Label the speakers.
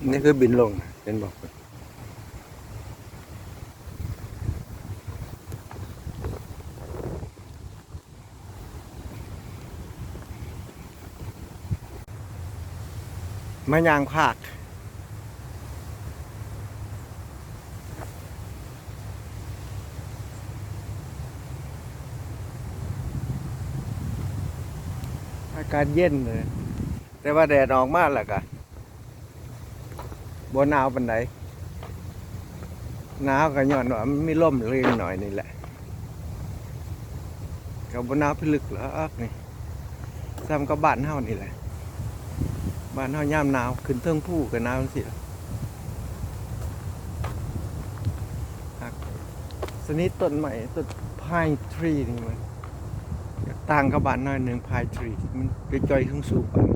Speaker 1: นี่คือบินลงเป็นบอกมายางภาคอากาศเย็นเลยแต่ว่าแดดออกมากแหละกะบ่หนาวปานใดหนาวก็ย้อนว่ามันมีลมเล็กหน่อยนี่แหละก็บ่หนาวพิลึกหรอกนี่ซ้ำกับบ้านเฮานี่แหละบ้านเฮายามหนาวขึ้นเทิงภูก็หนาวจังซี่ล่ะสนิทต้นใหม่ต้น Pine Tree นี่มันต่างกับบ้านน้อยหนึ่ง Pine Tree มันจ่อยๆสูงๆปาน